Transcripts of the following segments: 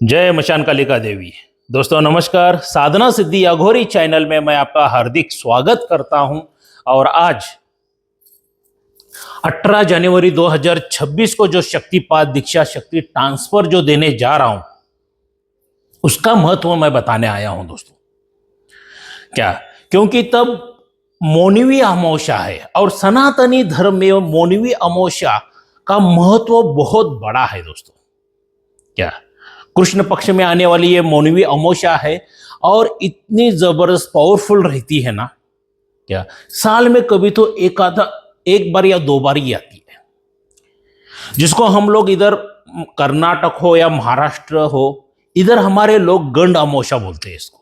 जय मशान कालिका देवी। दोस्तों नमस्कार। साधना सिद्धि अघोरी चैनल में मैं आपका हार्दिक स्वागत करता हूं। और आज 18 जनवरी 2026 को जो शक्तिपात दीक्षा शक्ति ट्रांसफर जो देने जा रहा हूं उसका महत्व मैं बताने आया हूं दोस्तों। क्या? क्योंकि तब मौनवी अमावस्या है और सनातनी धर्म में मौनवी अमावस्या का महत्व बहुत बड़ा है दोस्तों। क्या? कृष्ण पक्ष में आने वाली ये मौनवी अमावस्या है और इतनी जबरदस्त पावरफुल रहती है ना। क्या? साल में कभी तो एक बार या दो बार ही आती है, जिसको हम लोग इधर कर्नाटक हो या महाराष्ट्र हो, इधर हमारे लोग गंड अमावस्या बोलते हैं इसको।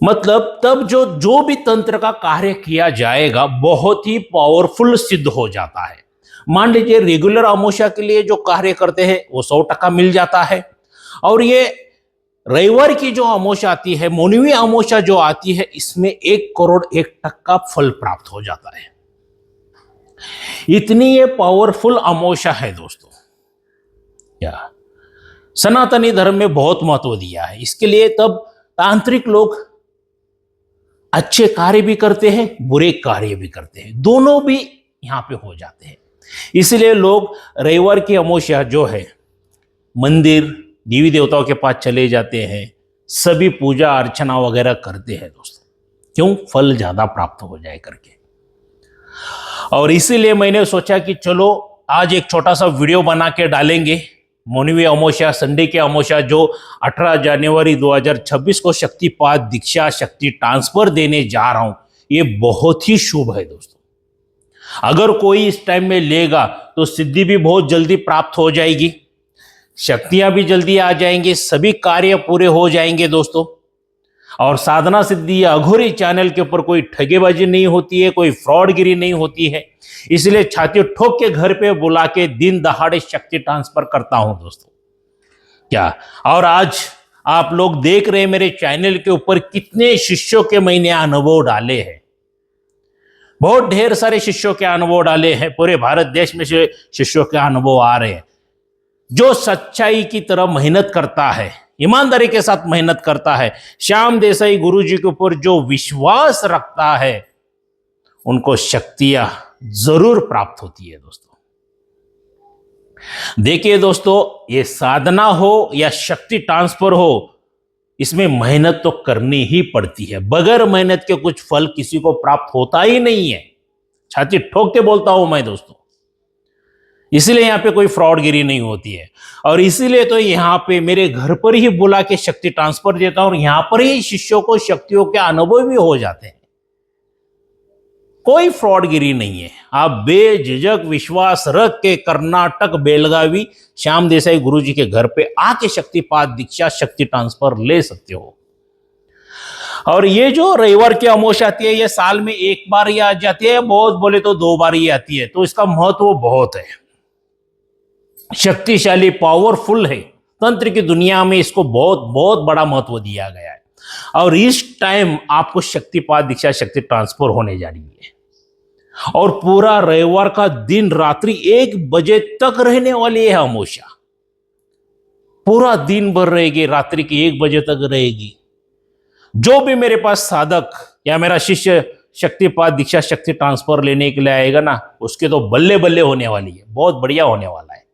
मतलब तब जो भी तंत्र का कार्य किया जाएगा बहुत ही पावरफुल सिद्ध हो जाता है। मान लीजिए रेगुलर अमावस्या के लिए जो कार्य करते हैं वो 100% मिल जाता है, और ये रविवार की जो अमावस्या आती है, मौनवी अमावस्या जो आती है, इसमें 1 करोड़ 1 टक्का फल प्राप्त हो जाता है। इतनी ये पावरफुल अमावस्या है दोस्तों। क्या? सनातनी धर्म में बहुत महत्व दिया है इसके लिए। तब तांत्रिक लोग अच्छे कार्य भी करते हैं, बुरे कार्य भी करते हैं, दोनों भी यहां पे हो जाते हैं। इसलिए लोग रविवार की अमावस्या जो है मंदिर देवी देवताओं के पास चले जाते हैं, सभी पूजा अर्चना वगैरह करते हैं दोस्तों। क्यों? फल ज्यादा प्राप्त हो जाए करके। और इसीलिए मैंने सोचा कि चलो आज एक छोटा सा वीडियो बना के डालेंगे। मौनवी अमावस्या, संडे के अमावस्या जो 18 जनवरी 2026 को शक्तिपात दीक्षा शक्ति ट्रांसफर देने जा रहा हूं, ये बहुत ही शुभ है दोस्तों। अगर कोई इस टाइम में लेगा तो सिद्धि भी बहुत जल्दी प्राप्त हो जाएगी, शक्तियां भी जल्दी आ जाएंगे, सभी कार्य पूरे हो जाएंगे दोस्तों। और साधना सिद्धि अघोरी चैनल के ऊपर कोई ठगेबाजी नहीं होती है, कोई फ्रॉडगिरी नहीं होती है। इसलिए छाती ठोक के घर पे बुला के दिन दहाड़े शक्ति ट्रांसफर करता हूं दोस्तों। क्या? और आज आप लोग देख रहे हैं मेरे चैनल के ऊपर कितने शिष्यों के मैंने अनुभव डाले हैं। बहुत ढेर सारे शिष्यों के अनुभव डाले हैं, पूरे भारत देश में से शिष्यों के अनुभव आ रहे हैं। जो सच्चाई की तरह मेहनत करता है, ईमानदारी के साथ मेहनत करता है, श्याम देसाई गुरुजी के ऊपर जो विश्वास रखता है, उनको शक्तियां जरूर प्राप्त होती है दोस्तों। देखिए दोस्तों, ये साधना हो या शक्ति ट्रांसफर हो, इसमें मेहनत तो करनी ही पड़ती है। बगैर मेहनत के कुछ फल किसी को प्राप्त होता ही नहीं है। छाती ठोक के बोलता हूं मैं दोस्तों। इसीलिए यहां पे कोई फ्रॉडगिरी नहीं होती है, और इसीलिए तो यहां पे मेरे घर पर ही बुला के शक्ति ट्रांसफर देता हूं, और यहां पर ही शिष्यों को शक्तियों के अनुभव भी हो जाते हैं। कोई फ्रॉडगिरी नहीं है। आप बेझिझक विश्वास रख के कर्नाटक बेलगावी श्याम देसाई गुरुजी के घर पे आके शक्तिपात दीक्षा शक्ति ट्रांसफर ले सकते हो। और ये जो रविवार की अमावस्या आती है, ये साल में एक बार ही आ जाती है, बहुत बोले तो 2 बार ही आती है, तो इसका महत्व बहुत है। शक्तिशाली पावरफुल है। तंत्र की दुनिया में इसको बहुत बहुत बड़ा महत्व दिया गया है। और इस टाइम आपको शक्तिपात दीक्षा शक्ति ट्रांसफर होने जा रही है, और पूरा रविवार का दिन रात्रि 1 बजे तक रहने वाली है अमावस्या। पूरा दिन भर रहेगी, रात्रि के 1 बजे तक रहेगी। जो भी मेरे पास साधक या मेरा शिष्य शक्तिपात दीक्षा शक्ति ट्रांसफर लेने के लिए आएगा ना, उसके तो बल्ले बल्ले होने वाली है। बहुत बढ़िया होने वाला है,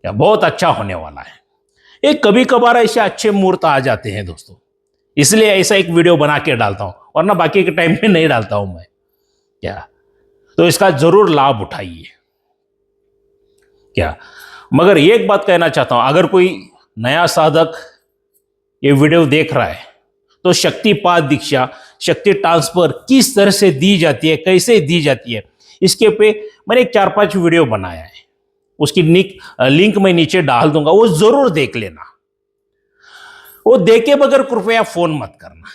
या बहुत अच्छा होने वाला है। एक कभी कभार ऐसे अच्छे मुहूर्त आ जाते हैं दोस्तों, इसलिए ऐसा एक वीडियो बना के डालता हूं, वरना बाकी के टाइम में नहीं डालता हूं मैं। क्या? तो इसका जरूर लाभ उठाइए। क्या? मगर एक बात कहना चाहता हूं, अगर कोई नया साधक ये वीडियो देख रहा है तो शक्तिपात दीक्षा शक्ति ट्रांसफर किस तरह से दी जाती है, कैसे दी जाती है, इसके पे मैंने 4-5 वीडियो बनाया है। उसकी लिंक मैं नीचे डाल दूंगा, वो जरूर देख लेना। वो देखे बगैर कृपया फोन मत करना,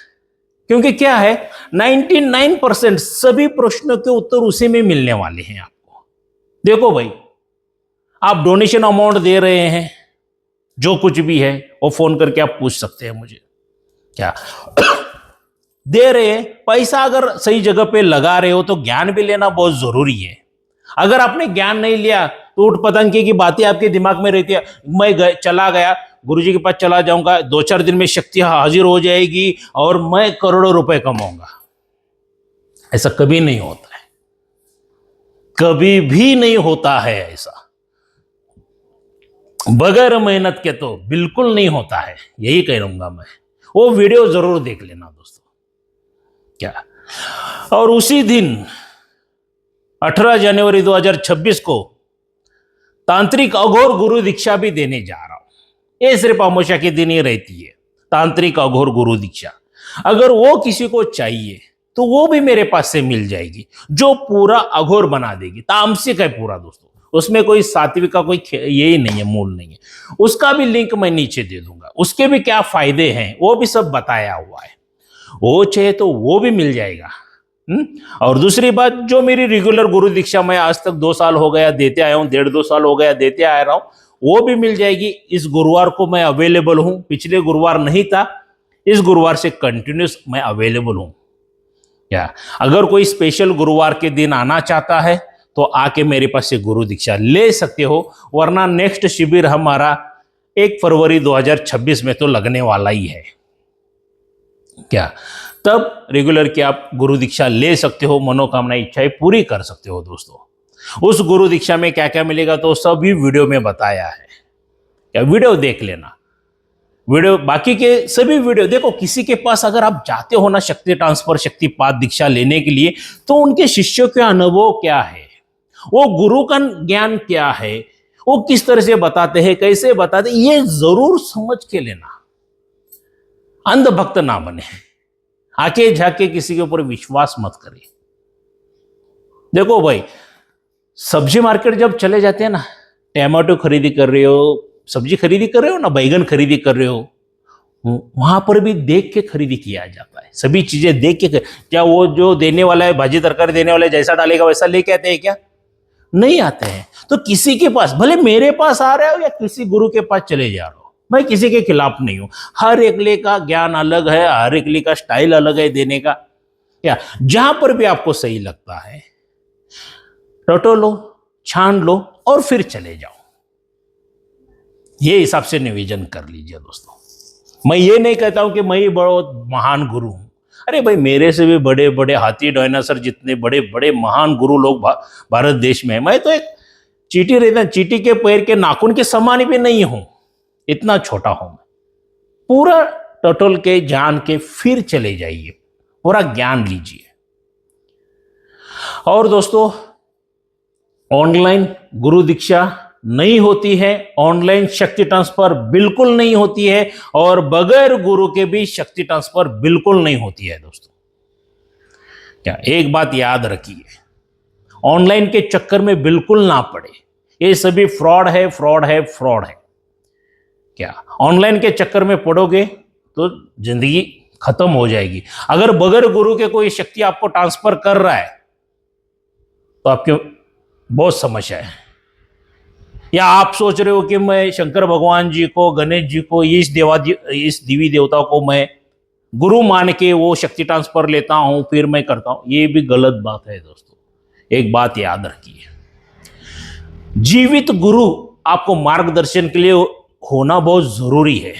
क्योंकि क्या है 99% सभी प्रश्नों के उत्तर उसी में मिलने वाले हैं आपको। देखो भाई, आप डोनेशन अमाउंट दे रहे हैं, जो कुछ भी है वो फोन करके आप पूछ सकते हैं मुझे। क्या दे रहे हैं पैसा, अगर सही जगह पे लगा रहे हो तो ज्ञान भी लेना बहुत जरूरी है। अगर आपने ज्ञान नहीं लिया तो उठ पतंग की बातें आपके दिमाग में रहती है। मैं चला गया, गुरुजी के पास चला जाऊंगा, 2-4 दिन में शक्ति हाजिर हो जाएगी और मैं करोड़ों रुपए कमाऊंगा। ऐसा कभी नहीं होता है, कभी भी नहीं होता है ऐसा। बगैर मेहनत के तो बिल्कुल नहीं होता है, यही कहूंगा मैं। वो वीडियो जरूर देख लेना दोस्तों। क्या, और उसी दिन 18 जनवरी 2026 को तांत्रिक अघोर गुरु दीक्षा भी देने जा रहा हूं। ये सिर्फ अमावस्या के दिन ही रहती है, तांत्रिक अघोर गुरु दीक्षा। अगर वो किसी को चाहिए तो वो भी मेरे पास से मिल जाएगी, जो पूरा अघोर बना देगी। तामसिक है पूरा दोस्तों, उसमें कोई सात्विक का कोई यही नहीं है, मूल नहीं है। उसका भी लिंक मैं नीचे दे दूंगा, उसके भी क्या फायदे हैं वो भी सब बताया हुआ है। वो चाहिए तो वो भी मिल जाएगा। और दूसरी बात, जो मेरी रेगुलर गुरु दीक्षा मैं आज तक 2 साल हो गया देते आया हूं, 1.5-2 साल हो गया देते आ रहा हूं, वो भी मिल जाएगी। इस गुरुवार को मैं अवेलेबल हूं, पिछले गुरुवार नहीं था, इस गुरुवार से कंटिन्यूस मैं अवेलेबल हूं। क्या, अगर कोई स्पेशल गुरुवार के दिन आना चाहता है तो आके मेरे पास से गुरु दीक्षा ले सकते हो, वरना नेक्स्ट शिविर हमारा 1 फरवरी 2026 में तो लगने वाला ही है। क्या, तब रेगुलर की आप गुरु दीक्षा ले सकते हो, मनोकामना इच्छाएं पूरी कर सकते हो दोस्तों। उस गुरु दीक्षा में क्या क्या मिलेगा तो सभी वीडियो में बताया है। क्या, वीडियो देख लेना, वीडियो, बाकी के सभी वीडियो देखो। किसी के पास अगर आप जाते हो ना शक्ति ट्रांसफर, शक्तिपात दीक्षा लेने के लिए, तो उनके शिष्यों के अनुभव क्या है, वो गुरु का ज्ञान क्या है, वो किस तरह से बताते हैं, कैसे बताते, ये जरूर समझ के लेना। अंधभक्त ना बने, आके जाके किसी के ऊपर विश्वास मत करे। देखो भाई, सब्जी मार्केट जब चले जाते हैं ना, टमाटो खरीदी कर रहे हो, सब्जी खरीदी कर रहे हो ना, बैगन खरीदी कर रहे हो, वहां पर भी देख के खरीदी किया जाता है। सभी चीजें देख के क्या वो जो देने वाला है, भाजी तरकारी देने वाला है, जैसा डालेगा वैसा लेके आते हैं क्या? नहीं आते हैं। तो किसी के पास, भले मेरे पास आ रहे हो या किसी गुरु के पास चले जा रहे हो, मैं किसी के खिलाफ नहीं हूं। हर एकले का ज्ञान अलग है, हर एकले का स्टाइल अलग है देने का। क्या, जहां पर भी आपको सही लगता है टटो लो, छान लो और फिर चले जाओ। ये हिसाब से निवेदन कर लीजिए दोस्तों। मैं ये नहीं कहता हूं कि मैं ही बहुत महान गुरु हूं। अरे भाई, मेरे से भी बड़े बड़े हाथी डायनासोर जितने बड़े बड़े महान गुरु लोग भारत देश में है। मैं तो एक चींटी रहता, चींटी के पैर के नाखून के समान भी नहीं हूं, इतना छोटा हूं मैं। पूरा टटोल के जान के फिर चले जाइए, पूरा ज्ञान लीजिए। और दोस्तों, ऑनलाइन गुरु दीक्षा नहीं होती है, ऑनलाइन शक्ति ट्रांसफर बिल्कुल नहीं होती है, और बगैर गुरु के भी शक्ति ट्रांसफर बिल्कुल नहीं होती है दोस्तों। क्या, एक बात याद रखिए, ऑनलाइन के चक्कर में बिल्कुल ना पड़े। ये सभी फ्रॉड है, फ्रॉड है, फ्रॉड है। क्या, ऑनलाइन के चक्कर में पड़ोगे तो जिंदगी खत्म हो जाएगी। अगर बगैर गुरु के कोई शक्ति आपको ट्रांसफर कर रहा है तो आपकी बहुत समस्या है। या आप सोच रहे हो कि मैं शंकर भगवान जी को, गणेश जी को, इस देवी देवताओं को मैं गुरु मान के वो शक्ति ट्रांसफर लेता हूं, फिर मैं करता हूं, ये भी गलत बात है दोस्तों। एक बात याद रखिए, जीवित गुरु आपको मार्गदर्शन के लिए होना बहुत जरूरी है।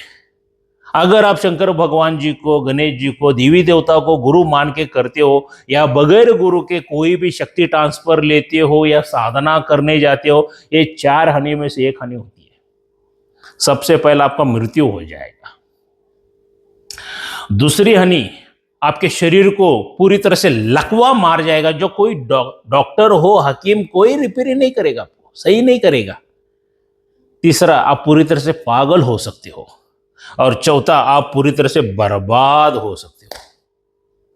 अगर आप शंकर भगवान जी को, गणेश जी को, देवी देवता को गुरु मान के करते हो, या बगैर गुरु के कोई भी शक्ति ट्रांसफर लेते हो या साधना करने जाते हो, ये 4 हानि में से 1 हानि होती है। सबसे पहला आपका मृत्यु हो जाएगा। दूसरी हानि, आपके शरीर को पूरी तरह से लकवा मार जाएगा, जो कोई डॉक्टर हो, हकीम, कोई रिपेयर नहीं करेगा, आपको सही नहीं करेगा। तीसरा, आप पूरी तरह से पागल हो सकते हो। और चौथा, आप पूरी तरह से बर्बाद हो सकते हो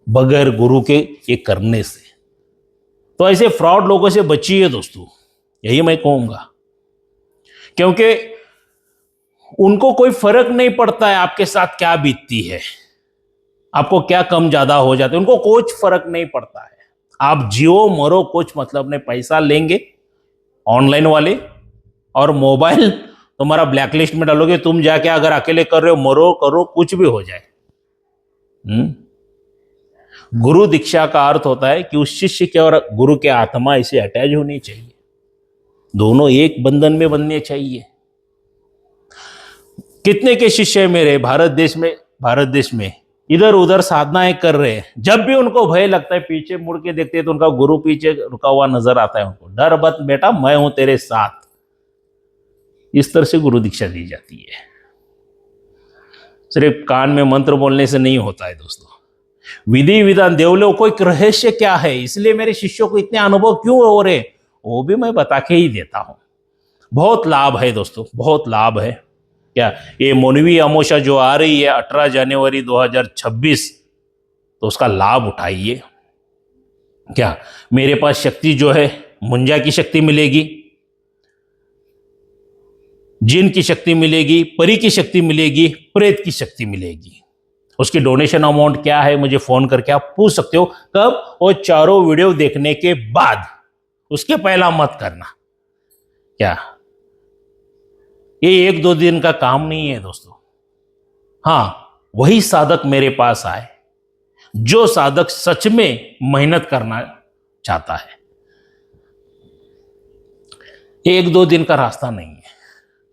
बगैर गुरु के ये करने से। तो ऐसे फ्रॉड लोगों से बचिए दोस्तों, यही मैं कहूंगा। क्योंकि उनको कोई फर्क नहीं पड़ता है आपके साथ क्या बीतती है, आपको क्या कम ज्यादा हो जाता है, उनको कुछ फर्क नहीं पड़ता है। आप जियो मरो, कुछ मतलब नहीं। पैसा लेंगे ऑनलाइन वाले, और मोबाइल तुम्हारा ब्लैकलिस्ट में डालोगे। तुम जाके अगर अकेले कर रहे हो, मरो, करो, कुछ भी हो जाए। गुरु दीक्षा का अर्थ होता है कि उस शिष्य के और गुरु के आत्मा इसे अटैच होनी चाहिए, दोनों एक बंधन में बनने चाहिए। कितने के शिष्य मेरे भारत देश में इधर उधर साधनाएं कर रहे हैं। जब भी उनको भय लगता है, पीछे मुड़ के देखते हैं तो उनका गुरु पीछे रुका हुआ नजर आता है। उनको डर मत बेटा, मैं हूं तेरे साथ। इस तरह से गुरु दीक्षा दी जाती है। सिर्फ कान में मंत्र बोलने से नहीं होता है दोस्तों। विधि विधान, देवलों को एक रहस्य क्या है, इसलिए मेरे शिष्यों को इतने अनुभव क्यों हो रहे, वो भी मैं बता के ही देता हूं। बहुत लाभ है दोस्तों, बहुत लाभ है। क्या ये मौनवी अमावस्या जो आ रही है 18 जनवरी 2026, तो उसका लाभ उठाइए। क्या मेरे पास शक्ति जो है, मुंजा की शक्ति मिलेगी, जिन की शक्ति मिलेगी, परी की शक्ति मिलेगी, प्रेत की शक्ति मिलेगी। उसकी डोनेशन अमाउंट क्या है मुझे फोन करके आप पूछ सकते हो। कब? वो चारों वीडियो देखने के बाद, उसके पहला मत करना। क्या ये 1-2 दिन का काम नहीं है दोस्तों। हाँ, वही साधक मेरे पास आए जो साधक सच में मेहनत करना चाहता है। 1-2 दिन का रास्ता नहीं है।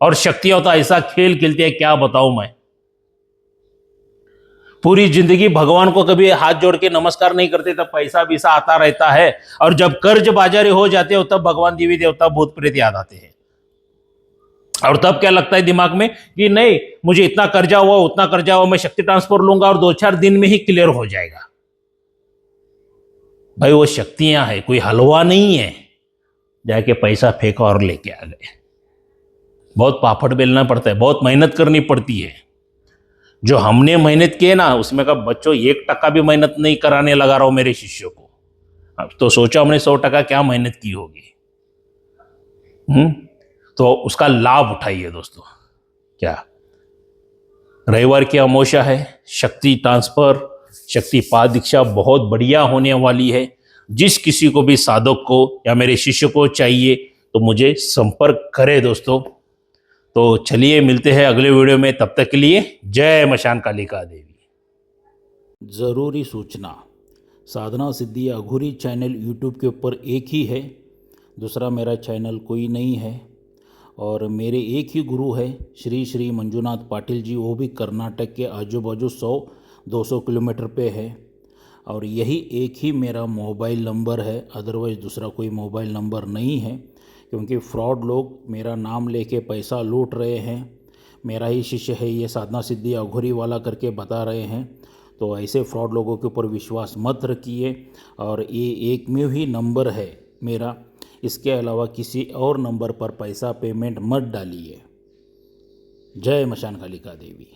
और शक्तियां तो ऐसा खेल खेलती है, क्या बताऊं मैं। पूरी जिंदगी भगवान को कभी हाथ जोड़ के नमस्कार नहीं करते, तब पैसा वैसा आता रहता है। और जब कर्ज बाजारी हो जाते हो तब भगवान देवी देवता भूत प्रेत याद आते हैं। और तब क्या लगता है दिमाग में कि नहीं, मुझे इतना कर्जा हुआ, उतना कर्जा हुआ, मैं शक्ति ट्रांसफर लूंगा और 2-4 दिन में ही क्लियर हो जाएगा। भाई वो शक्तियां है, कोई हलवा नहीं है जाके पैसा फेंका और लेके आ गए। बहुत पापड़ बेलना पड़ता है, बहुत मेहनत करनी पड़ती है। जो हमने मेहनत की है ना, उसमें का बच्चों 1% भी मेहनत नहीं कराने लगा रहा हूं मेरे शिष्यों को। अब तो सोचो हमने 100% क्या मेहनत की होगी। तो उसका लाभ उठाइए दोस्तों। क्या रविवार की अमावस्या है, शक्ति ट्रांसफर, शक्ति पाद दीक्षा बहुत बढ़िया होने वाली है। जिस किसी को भी साधक को या मेरे शिष्य को चाहिए तो मुझे संपर्क करें दोस्तों। तो चलिए मिलते हैं अगले वीडियो में, तब तक के लिए जय मशान कालिका देवी। ज़रूरी सूचना, साधना सिद्धि अघोरी चैनल यूट्यूब के ऊपर एक ही है, दूसरा मेरा चैनल कोई नहीं है। और मेरे एक ही गुरु है श्री श्री मंजुनाथ पाटिल जी, वो भी कर्नाटक के आजू बाजू 100-200 किलोमीटर पे है। और यही एक ही मेरा मोबाइल नंबर है, अदरवाइज़ दूसरा कोई मोबाइल नंबर नहीं है। क्योंकि फ्रॉड लोग मेरा नाम लेके पैसा लूट रहे हैं। मेरा ही शिष्य है ये, साधना सिद्धि अघोरी वाला करके बता रहे हैं। तो ऐसे फ्रॉड लोगों के ऊपर विश्वास मत रखिए। और ये एकमेव ही नंबर है मेरा, इसके अलावा किसी और नंबर पर पैसा पेमेंट मत डालिए। जय मशान कालिका देवी।